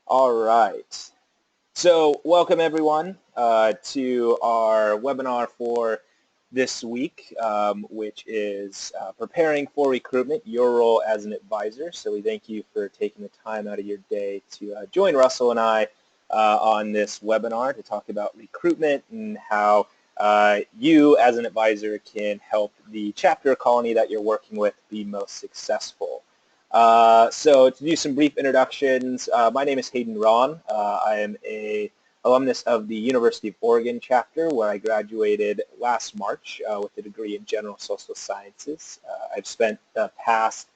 All right. So welcome everyone to our webinar for this week, which is preparing for recruitment, your role as an advisor. So we thank you for taking the time out of your day to join Russell and I on this webinar to talk about recruitment and how you as an advisor can help the chapter colony that you're working with be most successful. So to do some brief introductions, my name is Hayden Ron. I am a alumnus of the University of Oregon chapter, where I graduated last March with a degree in general social sciences. I've spent the past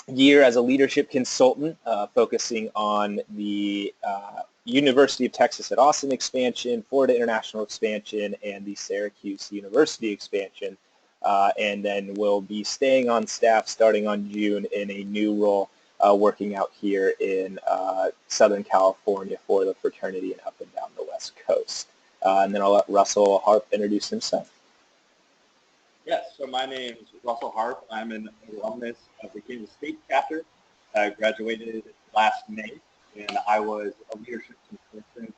year as a leadership consultant focusing on the University of Texas at Austin expansion, Florida International expansion, and the Syracuse University expansion. And then we'll be staying on staff starting on June in a new role working out here in Southern California for the fraternity and up and down the West Coast. And then I'll let Russell Harp introduce himself. Yes, so my name is Russell Harp. I'm an alumnus of the Kansas State chapter. I graduated last May, and I was a leadership consultant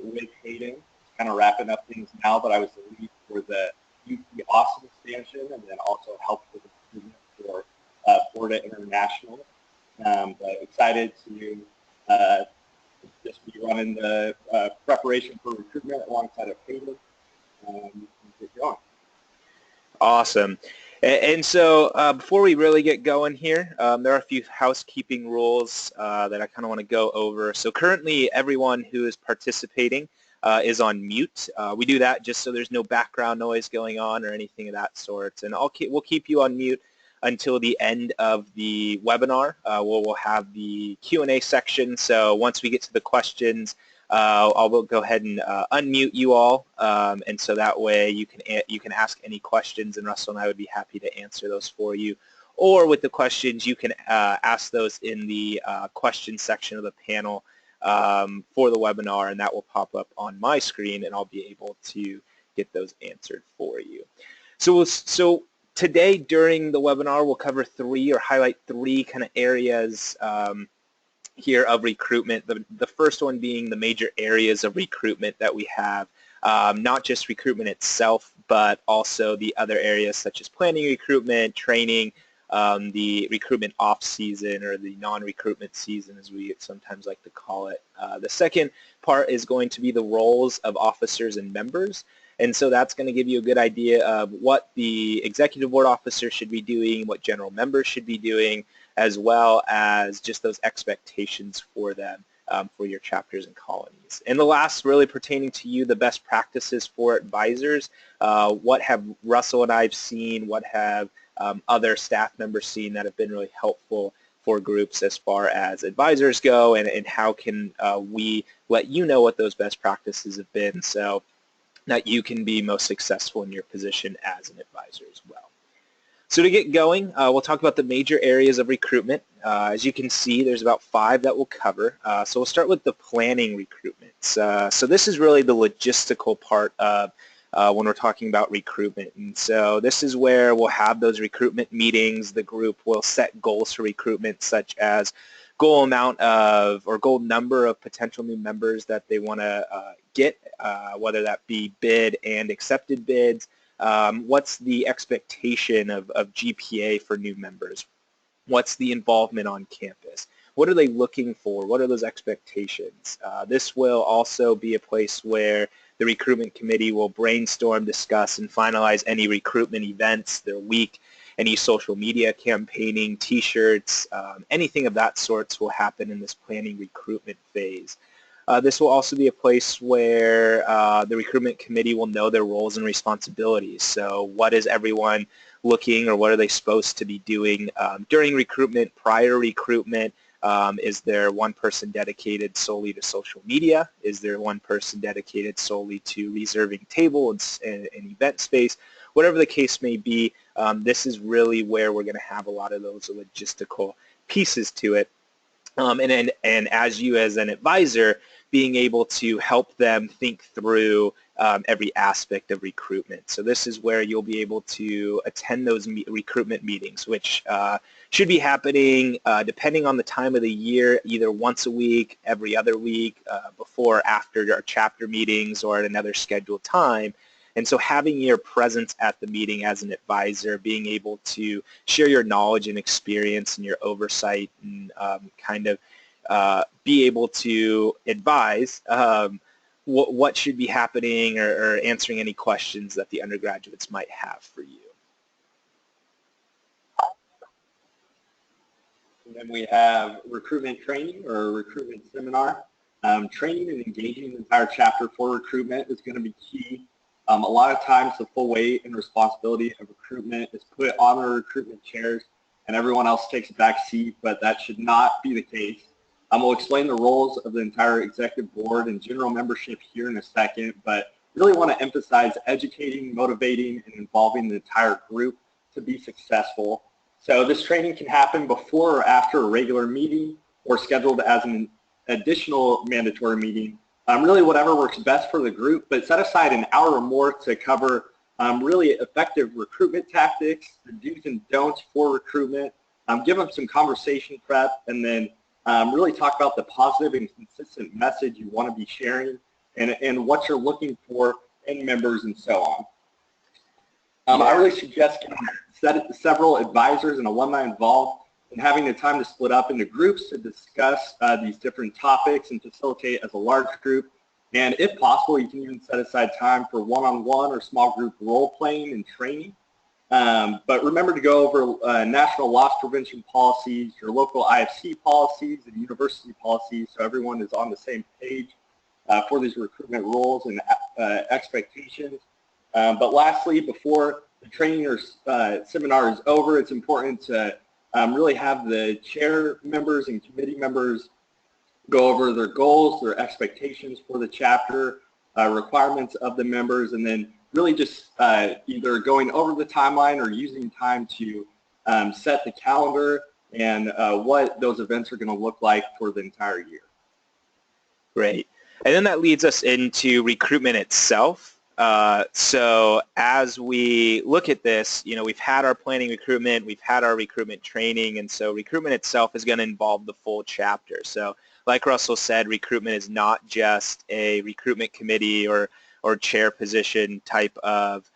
with Hayden, kind of wrapping up things now, but I was the lead for the UT Austin expansion and then also helped with the recruitment for Florida International. But excited to just be running the preparation for recruitment alongside of Hayden and get going. Awesome. And so before we really get going here, there are a few housekeeping rules that I kind of want to go over. So currently everyone who is participating is on mute. We do that just so there's no background noise going on or anything of that sort. And we'll keep you on mute until the end of the webinar. We'll have the Q&A section. So once we get to the questions, I'll go ahead and unmute you all, and so that way you can ask any questions, and Russell and I would be happy to answer those for you. Or with the questions, you can ask those in the question section of the panel for the webinar, and that will pop up on my screen, and I'll be able to get those answered for you. So today during the webinar, we'll cover highlight three kind of areas here of recruitment, the first one being the major areas of recruitment that we have, not just recruitment itself, but also the other areas such as planning recruitment, training, the recruitment off-season or the non-recruitment season as we sometimes like to call it. The second part is going to be the roles of officers and members. And so that's going to give you a good idea of what the executive board officer should be doing, what general members should be doing, as well as just those expectations for them for your chapters and colonies. And the last really pertaining to you, the best practices for advisors. What have Russell and I have seen, what have other staff members seen that have been really helpful for groups as far as advisors go, and how can we let you know what those best practices have been so that you can be most successful in your position as an advisor as well. So to get going, we'll talk about the major areas of recruitment. As you can see, there's about 5 that we'll cover. So we'll start with the planning recruitment. So this is really the logistical part of when we're talking about recruitment. And so this is where we'll have those recruitment meetings. The group will set goals for recruitment, such as goal amount of or goal number of potential new members that they want to get, whether that be bid and accepted bids. What's the expectation of GPA for new members? What's the involvement on campus? What are they looking for? What are those expectations? This will also be a place where the recruitment committee will brainstorm, discuss, and finalize any recruitment events, their week, any social media campaigning, t-shirts, anything of that sorts will happen in this planning recruitment phase. This will also be a place where the recruitment committee will know their roles and responsibilities. So what is everyone looking, or what are they supposed to be doing during recruitment, prior recruitment? Is there one person dedicated solely to social media? Is there one person dedicated solely to reserving table and event space? Whatever the case may be, this is really where we're going to have a lot of those logistical pieces to it. And as you as an advisor, being able to help them think through every aspect of recruitment. So this is where you'll be able to attend those recruitment meetings, which should be happening depending on the time of the year, either once a week, every other week, before or after our chapter meetings or at another scheduled time. And so having your presence at the meeting as an advisor, being able to share your knowledge and experience and your oversight and kind of be able to advise what should be happening or answering any questions that the undergraduates might have for you. And then we have recruitment training or recruitment seminar. Training and engaging the entire chapter for recruitment is going to be key. A lot of times the full weight and responsibility of recruitment is put on the recruitment chairs and everyone else takes a back seat, but that should not be the case. We'll explain the roles of the entire executive board and general membership here in a second, but really want to emphasize educating, motivating, and involving the entire group to be successful. So this training can happen before or after a regular meeting or scheduled as an additional mandatory meeting. Really whatever works best for the group, but set aside an hour or more to cover really effective recruitment tactics, the do's and don'ts for recruitment, give them some conversation prep, and then really talk about the positive and consistent message you want to be sharing and what you're looking for in members and so on. I really suggest getting several advisors and alumni involved and having the time to split up into groups to discuss these different topics and facilitate as a large group. And if possible, you can even set aside time for one-on-one or small group role-playing and training. But remember to go over national loss prevention policies, your local IFC policies, and university policies so everyone is on the same page for these recruitment rules and expectations. But lastly, before the training or seminar is over, it's important to really have the chair members and committee members go over their goals, their expectations for the chapter, requirements of the members, and then really just either going over the timeline or using time to set the calendar and what those events are going to look like for the entire year. Great. And then that leads us into recruitment itself. So as we look at this, we've had our planning recruitment, we've had our recruitment training, and so recruitment itself is going to involve the full chapter. So like Russell said, recruitment is not just a recruitment committee or chair position type of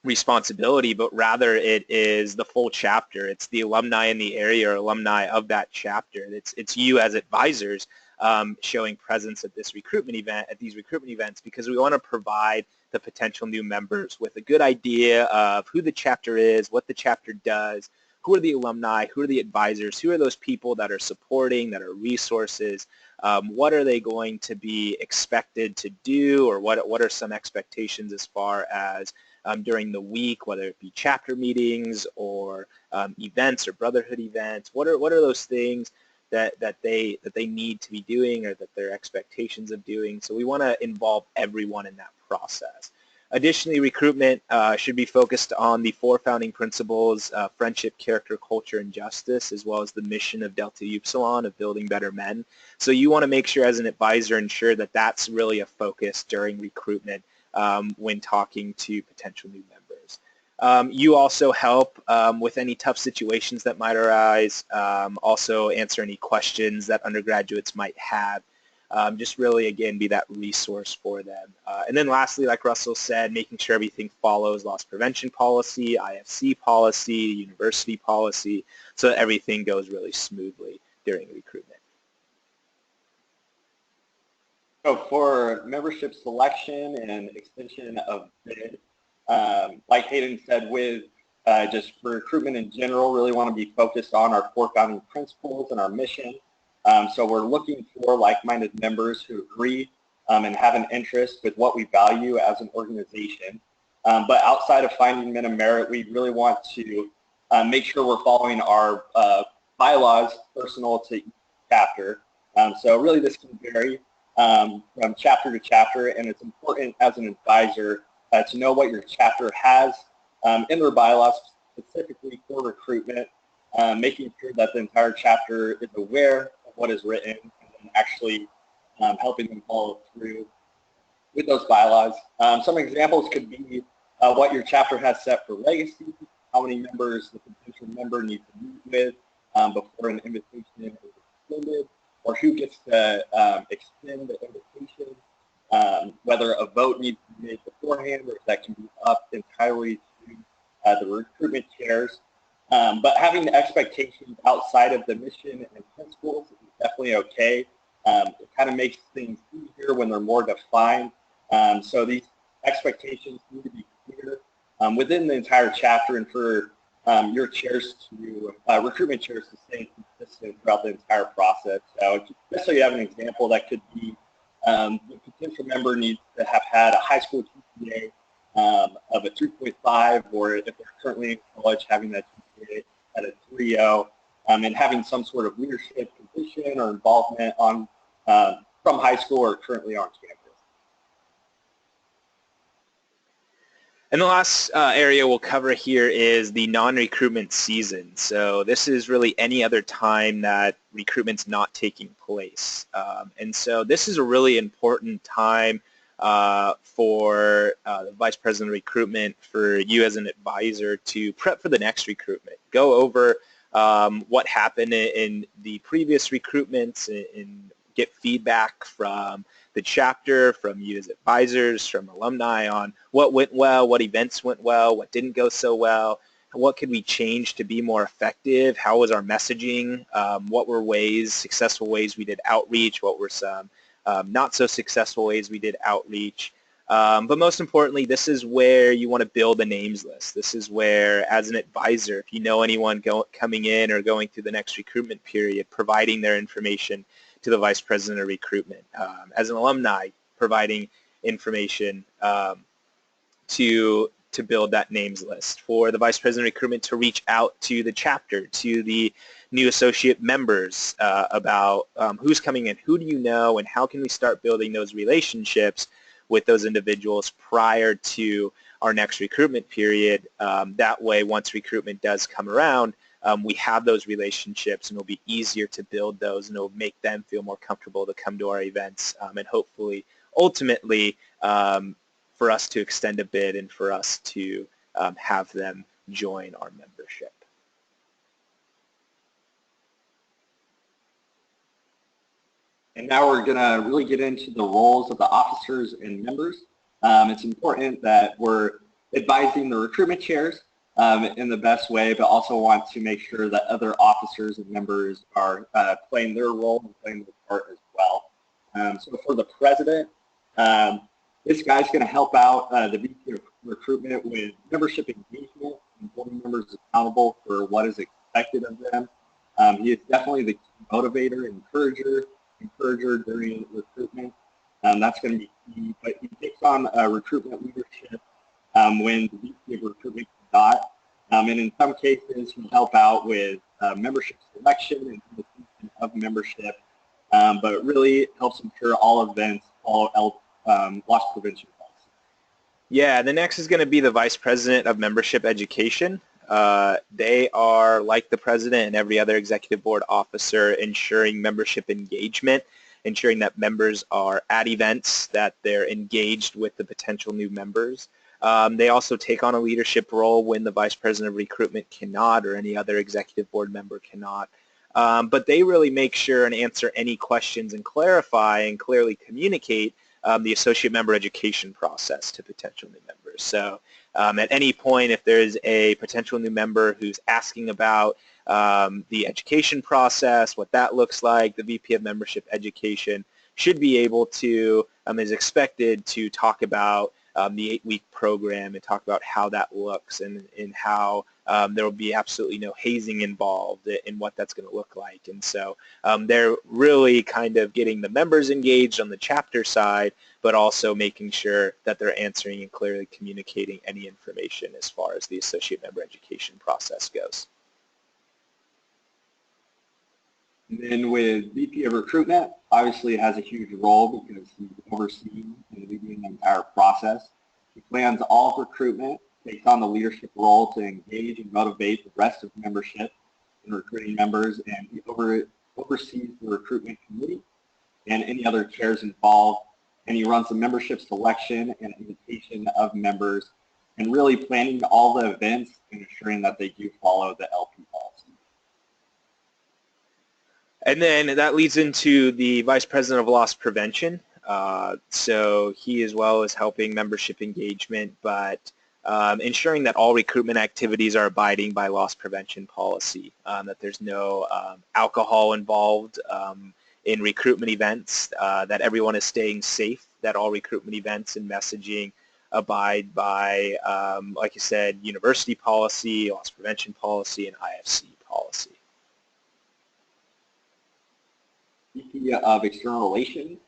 responsibility, but rather it is the full chapter. It's the alumni in the area or alumni of that chapter. It's you as advisors showing presence at this recruitment event, at these recruitment events, because we want to provide the potential new members with a good idea of who the chapter is, what the chapter does, who are the alumni, who are the advisors, who are those people that are supporting, that are resources, what are they going to be expected to do, or what are some expectations as far as during the week, whether it be chapter meetings or events or brotherhood events, what are those things that they need to be doing or that their expectations of doing. So we want to involve everyone in that process. Additionally, recruitment should be focused on the 4 founding principles, friendship, character, culture, and justice, as well as the mission of Delta Upsilon of building better men. So you want to make sure as an advisor, ensure that that's really a focus during recruitment when talking to potential new members. You also help with any tough situations that might arise, also answer any questions that undergraduates might have. Just really, again, be that resource for them. And then lastly, like Russell said, making sure everything follows loss prevention policy, IFC policy, university policy, so that everything goes really smoothly during recruitment. So for membership selection and extension of bid, like Hayden said, with just for recruitment in general, really want to be focused on our 4 founding principles and our mission. So we're looking for like-minded members who agree and have an interest with what we value as an organization. But outside of finding men of merit, we really want to make sure we're following our bylaws personal to each chapter. So really this can vary from chapter to chapter, and it's important as an advisor to know what your chapter has in their bylaws specifically for recruitment, making sure that the entire chapter is aware of what is written and actually helping them follow through with those bylaws. Some examples could be what your chapter has set for legacy, how many members the potential member needs to meet with before an invitation is extended, or who gets to extend the invitation, whether a vote needs to be made beforehand or if that can be up entirely to the recruitment chairs. But having the expectations outside of the mission and principles is definitely okay. It kind of makes things easier when they're more defined. So these expectations need to be clear within the entire chapter, and for your chairs to, recruitment chairs to stay consistent throughout the entire process. So just so you have an example, that could be the potential member needs to have had a high school GPA of a 3.5, or if they're currently in college, having that GPA at a 3.0, and having some sort of leadership position or involvement on from high school or currently on campus. And the last area we'll cover here is the non-recruitment season. So this is really any other time that recruitment's not taking place. And so this is a really important time for the Vice President of Recruitment, for you as an advisor, to prep for the next recruitment. Go over what happened in the previous recruitments and get feedback from the chapter, from you as advisors, from alumni on what went well, what events went well, what didn't go so well, what could we change to be more effective, how was our messaging, what were successful ways we did outreach, what were some not so successful ways we did outreach. But most importantly, this is where you want to build a names list. This is where, as an advisor, if you know anyone coming in or going through the next recruitment period, providing their information to the Vice President of Recruitment. As an alumni, providing information to build that names list. For the Vice President of Recruitment to reach out to the chapter, to the new associate members about who's coming in, who do you know, and how can we start building those relationships with those individuals prior to our next recruitment period. That way, once recruitment does come around, we have those relationships, and it'll be easier to build those, and it'll make them feel more comfortable to come to our events, and hopefully, ultimately, for us to extend a bid and for us to have them join our membership. And now we're going to really get into the roles of the officers and members. It's important that we're advising the recruitment chairs in the best way, but also want to make sure that other officers and members are playing their role and playing their part as well. So for the president, this guy's going to help out the VP of recruitment with membership engagement and holding members accountable for what is expected of them. He is definitely the motivator, encourager during recruitment. That's going to be key, but he takes on recruitment leadership when the VP of recruitment cannot. And in some cases, he'll help out with membership selection and invitation of membership, but really helps ensure all events follow loss prevention policy. Yeah, the next is going to be the Vice President of Membership Education. They are, like the President and every other Executive Board officer, ensuring membership engagement, ensuring that members are at events, that they're engaged with the potential new members. They also take on a leadership role when the Vice President of Recruitment cannot, or any other Executive Board member cannot. But they really make sure and answer any questions and clarify and clearly communicate the associate member education process to potential new members. So at any point, if there's a potential new member who's asking about the education process, what that looks like, the VP of Membership Education should be able to, is expected to talk about the 8-week program and talk about how that looks and how there will be absolutely no hazing involved in what that's going to look like. And so they're really kind of getting the members engaged on the chapter side, but also making sure that they're answering and clearly communicating any information as far as the associate member education process goes. And then with VP of Recruitment, obviously has a huge role because he's overseeing and leading the entire process. He plans all recruitment, takes on the leadership role to engage and motivate the rest of membership in recruiting members, and he oversees the recruitment committee and any other chairs involved, and he runs the membership selection and invitation of members and really planning all the events and ensuring that they do follow the LP policy. And then that leads into the Vice President of Loss Prevention. So he as well is helping membership engagement, but ensuring that all recruitment activities are abiding by loss prevention policy, that there's no alcohol involved in recruitment events, that everyone is staying safe, that all recruitment events and messaging abide by, like you said, university policy, loss prevention policy, and IFC policy. VP of External Relations.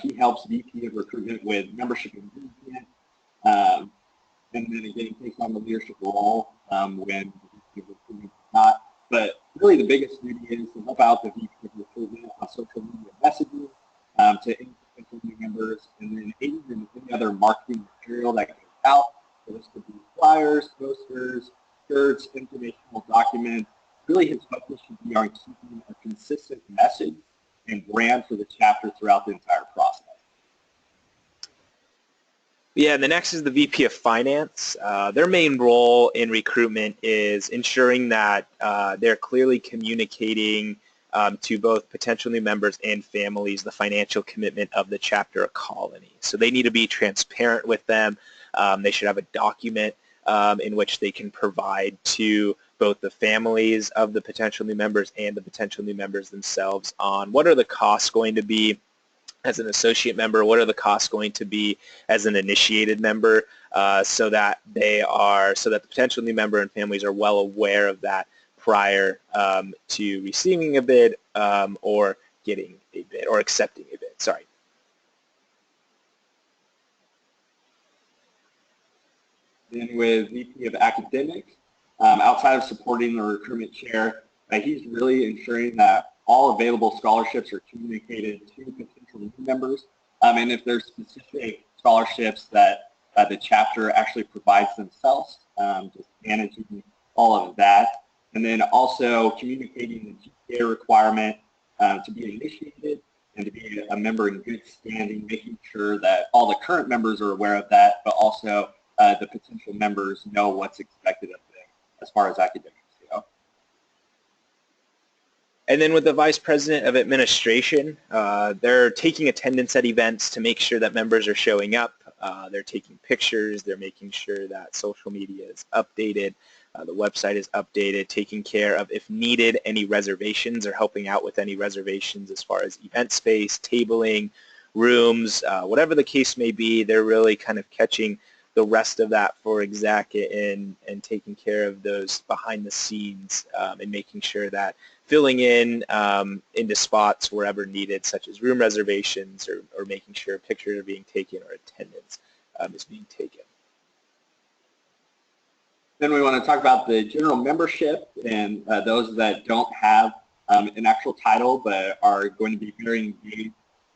He helps VP of Recruitment with membership engagement, and then again takes on the leadership role when VP of Recruitment is not. But really the biggest duty is to help out the VP of Recruitment on social media messaging to any potential new members, and then even any other marketing material that goes out. So this could be flyers, posters, shirts, informational documents. Really his focus should be on keeping a consistent message and brand for the chapter throughout the entire process. Yeah, and the next is the VP of Finance. Their main role in recruitment is ensuring that they're clearly communicating to both potential new members and families the financial commitment of the chapter or colony. So they need to be transparent with them. They should have a document in which they can provide to both the families of the potential new members and the potential new members themselves on what are the costs going to be as an associate member, what are the costs going to be as an initiated member, so that the potential new member and families are well aware of that prior to receiving a bid or getting a bid or accepting a bid. Sorry. Then with VP of Academics, outside of supporting the recruitment chair, he's really ensuring that all available scholarships are communicated to potential new members, and if there's specific scholarships that the chapter actually provides themselves, just managing all of that, and then also communicating the GPA requirement to be initiated and to be a member in good standing, making sure that all the current members are aware of that, but also the potential members know what's expected of them as far as academics go. And then with the Vice President of Administration, they're taking attendance at events to make sure that members are showing up. They're taking pictures. They're making sure that social media is updated. The website is updated, taking care of, if needed, any reservations or helping out with any reservations as far as event space, tabling, rooms, whatever the case may be. They're really kind of catching the rest of that for exec and taking care of those behind the scenes and making sure that filling in into spots wherever needed, such as room reservations or making sure pictures are being taken or attendance is being taken. Then we want to talk about the general membership and those that don't have an actual title but are going to be very engaged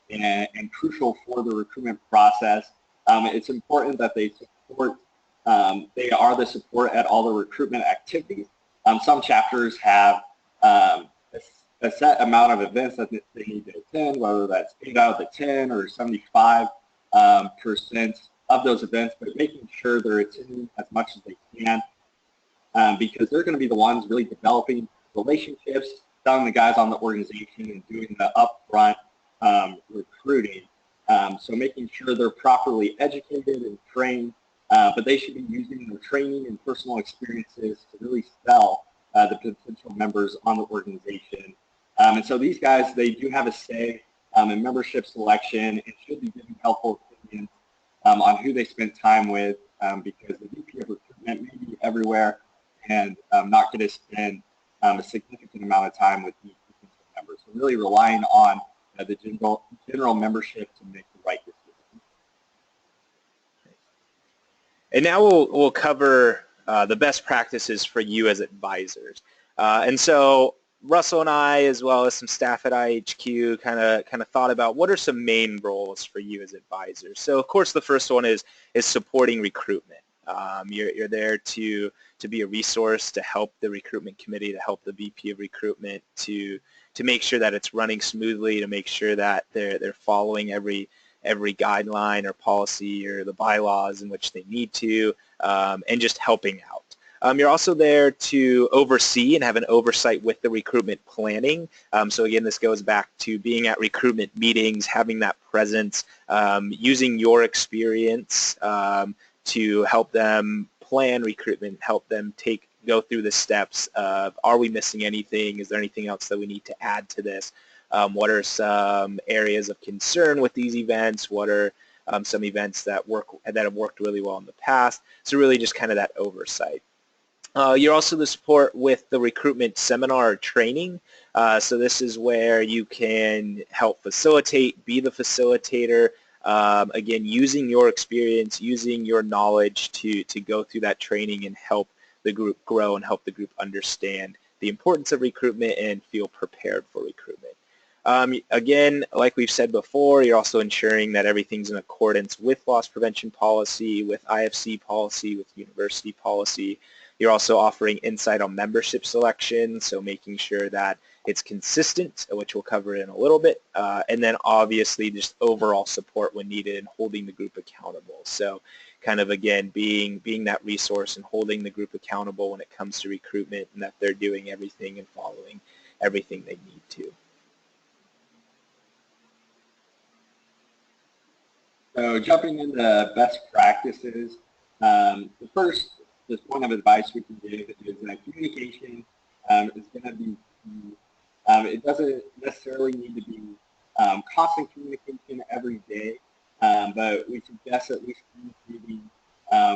and crucial for the recruitment process. It's important that they support, they are the support at all the recruitment activities. Some chapters have a set amount of events that they need to attend, whether that's 8 out of the 10 or 75% of those events, but making sure they're attending as much as they can because they're going to be the ones really developing relationships, telling the guys on the organization and doing the upfront recruiting. So making sure they're properly educated and trained, but they should be using their training and personal experiences to really sell the potential members on the organization. And so these guys, they do have a say in membership selection and should be giving helpful opinions on who they spend time with because the VP of recruitment may be everywhere and not going to spend a significant amount of time with these potential members. So really relying on the general membership to make the right decision. And now we'll cover the best practices for you as advisors. And so Russell and I, as well as some staff at IHQ, kind of thought about what are some main roles for you as advisors. So of course the first one is supporting recruitment. You're there to be a resource to help the recruitment committee, to help the VP of recruitment, to make sure that it's running smoothly, to make sure that they're following every every guideline or policy or the bylaws in which they need to, and just helping out. You're also there to oversee and have an oversight with the recruitment planning. So again, this goes back to being at recruitment meetings, having that presence, using your experience to help them plan recruitment, help them go through the steps of, are we missing anything? Is there anything else that we need to add to this? What are some areas of concern with these events? What are some events that have worked really well in the past? So really just kind of that oversight. You're also the support with the recruitment seminar or training. So this is where you can help facilitate, be the facilitator, again, using your experience, using your knowledge to go through that training and help the group grow and help the group understand the importance of recruitment and feel prepared for recruitment. Again, like we've said before, you're also ensuring that everything's in accordance with loss prevention policy, with IFC policy, with university policy. You're also offering insight on membership selection, so making sure that it's consistent, which we'll cover in a little bit, and then obviously just overall support when needed and holding the group accountable. So kind of, again, being that resource and holding the group accountable when it comes to recruitment and that they're doing everything and following everything they need to. So jumping into best practices, the first point of advice we can give is that communication is going to be key. It doesn't necessarily need to be constant communication every day, but we suggest at least communicating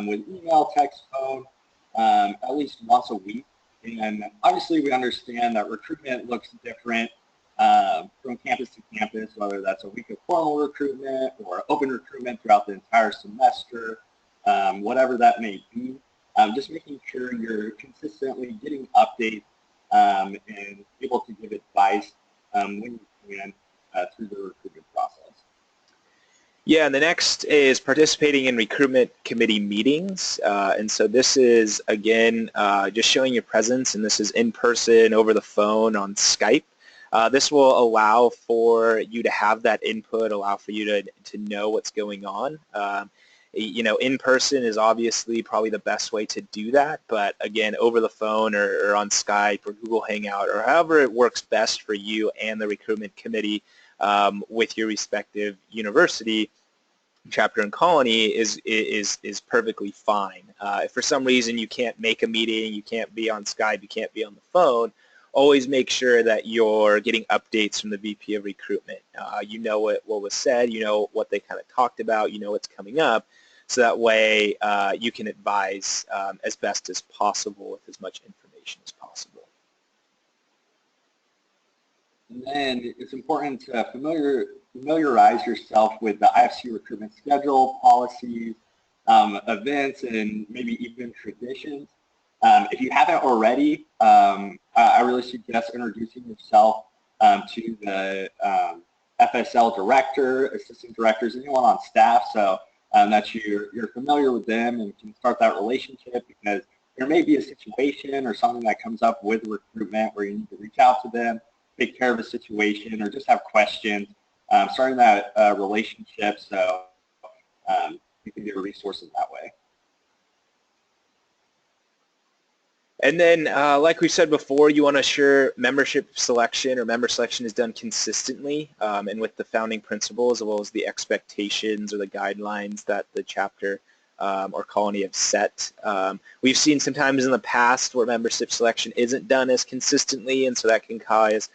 with email, text, phone, at least once a week. And obviously we understand that recruitment looks different from campus to campus, whether that's a week of formal recruitment or open recruitment throughout the entire semester, whatever that may be. Just making sure you're consistently getting updates and able to give advice when you can through the recruitment process. Yeah, and the next is participating in recruitment committee meetings. And so this is, again, just showing your presence, and this is in person, over the phone, on Skype. This will allow for you to have that input, allow for you to know what's going on. You know, in person is obviously probably the best way to do that, but again, over the phone or on Skype or Google Hangout or however it works best for you and the recruitment committee with your respective university, chapter and colony is perfectly fine. If for some reason you can't make a meeting, you can't be on Skype, you can't be on the phone, always make sure that you're getting updates from the VP of recruitment. You know what was said, you know what they kind of talked about, you know what's coming up, so that way you can advise as best as possible with as much information as possible. And then it's important to familiarize yourself with the IFC recruitment schedule, policies, events, and maybe even traditions. If you haven't already, I really suggest introducing yourself to the FSL director, assistant directors, anyone on staff, so that you're familiar with them and can start that relationship, because there may be a situation or something that comes up with recruitment where you need to reach out to them, take care of a situation, or just have questions. Starting that relationship so you can be a resource in that way. And then, like we said before, you want to ensure membership selection or member selection is done consistently and with the founding principles, as well as the expectations or the guidelines that the chapter or colony have set. We've seen sometimes in the past where membership selection isn't done as consistently, and so that can cause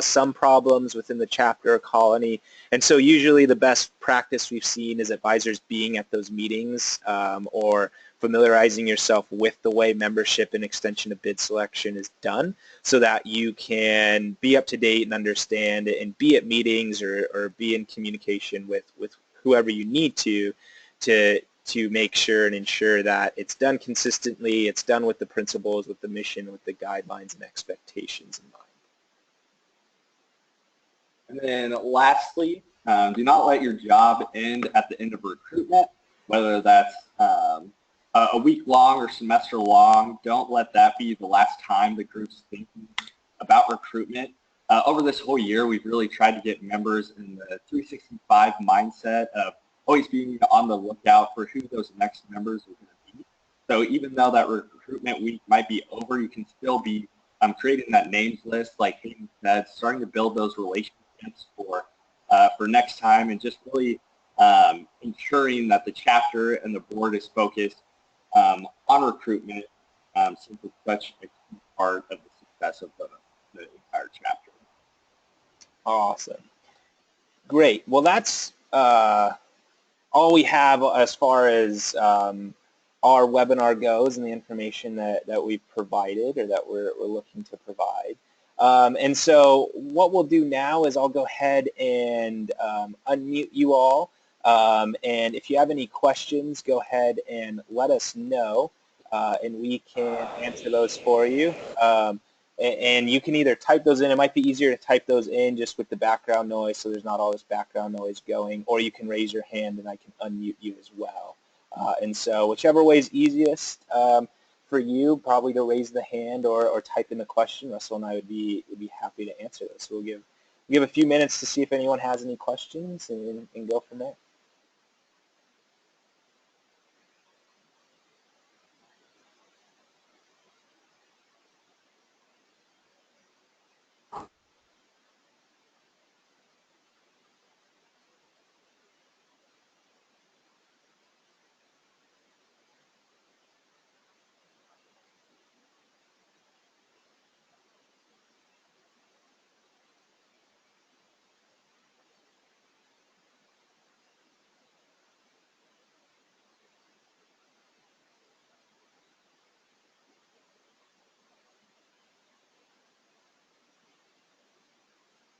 some problems within the chapter or colony. And so usually the best practice we've seen is advisors being at those meetings or familiarizing yourself with the way membership and extension of bid selection is done, so that you can be up to date and understand and be at meetings or be in communication with whoever you need to make sure and ensure that it's done consistently, it's done with the principles, with the mission, with the guidelines and expectations in mind. And then lastly, do not let your job end at the end of recruitment, whether that's a week long or semester long. Don't let that be the last time the group's thinking about recruitment. over this whole year, we've really tried to get members in the 365 mindset of always being on the lookout for who those next members are going to be. So even though that recruitment week might be over, you can still be creating that names list, like Hayden said, starting to build those relationships for next time, and just really ensuring that the chapter and the board is focused on recruitment, since it's such a key part of the success of the entire chapter. Awesome. Great. Well, that's all we have as far as our webinar goes and the information that we've provided or that we're looking to provide. And so what we'll do now is I'll go ahead and unmute you all. And if you have any questions, go ahead and let us know, and we can answer those for you. And you can either type those in. It might be easier to type those in just with the background noise so there's not all this background noise going, or you can raise your hand and I can unmute you as well. And so whichever way is easiest for you, probably to raise the hand or type in the question, Russell and I would be happy to answer those. So we'll give a few minutes to see if anyone has any questions and go from there.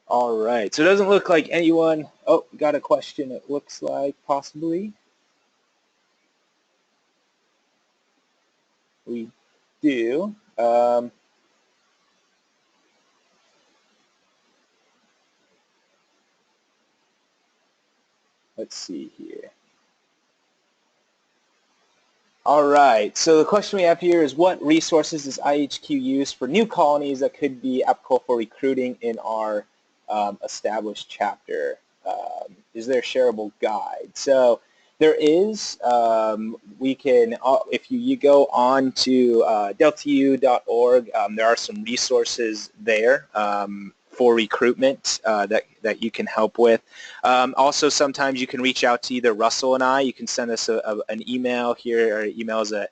All right, so it doesn't look like anyone, oh, got a question, it looks like, possibly. We do. Let's see here. All right, so the question we have here is, what resources does IHQ use for new colonies that could be applicable for recruiting in our established chapter? Is there a shareable guide? So there is. We can, if you go on to deltau.org, there are some resources there for recruitment that you can help with. Also, sometimes you can reach out to either Russell and I. You can send us an email here. Our email's at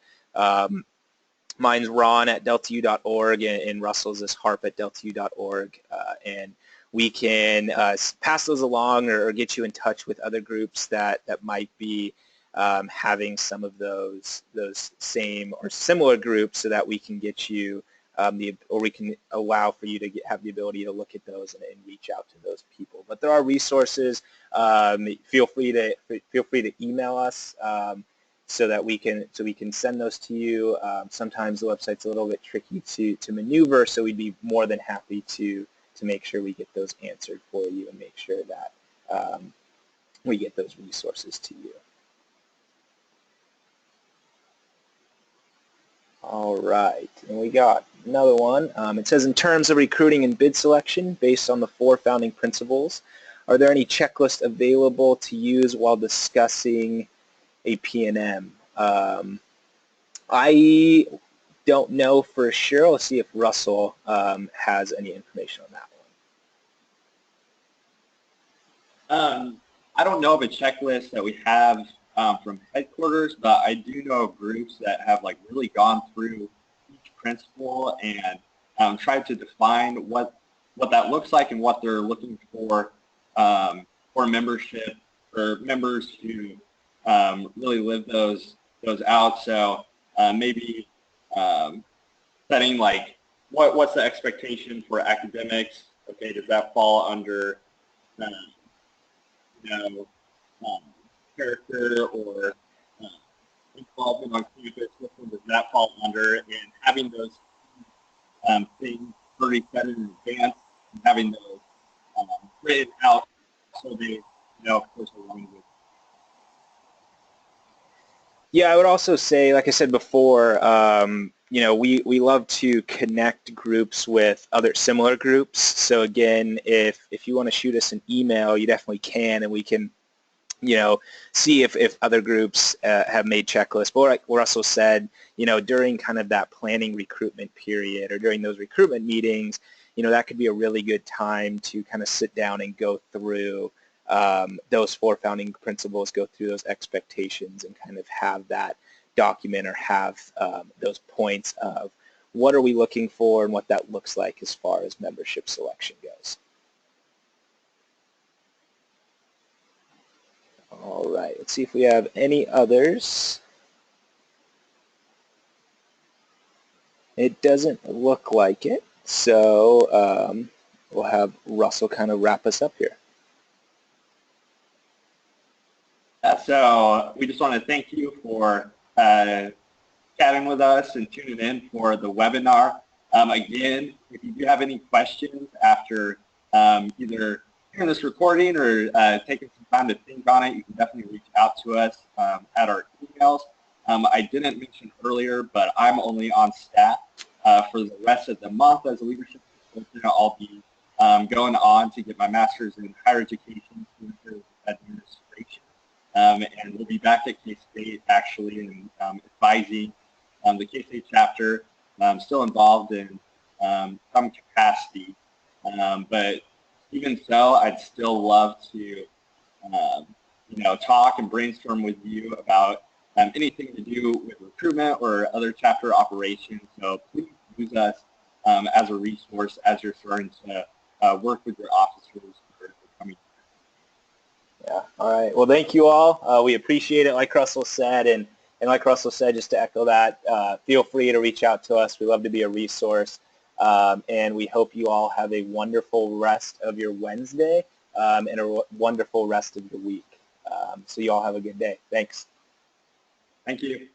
mine's ron@deltau.org, and Russell's is harp@deltau.org, and we can pass those along or get you in touch with other groups that might be having some of those same or similar groups, so that we can get you or we can allow for you to have the ability to look at those and reach out to those people. But there are resources. Feel free to email us so that we can send those to you. Sometimes the website's a little bit tricky to maneuver, so we'd be more than happy to make sure we get those answered for you and make sure that we get those resources to you. All right, and we got another one. It says, in terms of recruiting and bid selection based on the 4 founding principles, are there any checklists available to use while discussing a P&M? I don't know for sure. Let's see if Russell has any information on that one. I don't know of a checklist that we have from headquarters, but I do know of groups that have really gone through each principle and tried to define what that looks like and what they're looking for membership, or members who really live those out. So maybe setting what's the expectation for academics? Okay, does that fall under character or involvement on campus? Which one does that fall under? And having those things already set in advance and having those written out so they know, of course, along with. Yeah, I would also say, like I said before, we love to connect groups with other similar groups. So again, if you want to shoot us an email, you definitely can, and we can see if other groups have made checklists. But like Russell said, during kind of that planning recruitment period or during those recruitment meetings, that could be a really good time to kind of sit down and go through those 4 founding principles, go through those expectations, and kind of have that document or have those points of what are we looking for and what that looks like as far as membership selection goes. All right, let's see if we have any others. It doesn't look like it, so we'll have Russell kind of wrap us up here. So we just want to thank you for chatting with us and tuning in for the webinar. Again, if you do have any questions after either hearing this recording or taking some time to think on it, you can definitely reach out to us at our emails. I didn't mention earlier, but I'm only on staff for the rest of the month as a leadership consultant. I'll be going on to get my master's in higher education administration. And we'll be back at K-State actually and advising the K-State chapter. I'm still involved in some capacity, but even so, I'd still love to talk and brainstorm with you about anything to do with recruitment or other chapter operations. So please use us as a resource as you're starting to work with your officers for the coming year. Yeah. All right. Well, thank you all. We appreciate it, like Russell said, and like Russell said, just to echo that, feel free to reach out to us. We love to be a resource, and we hope you all have a wonderful rest of your Wednesday and a wonderful rest of the week. So you all have a good day. Thanks. Thank you.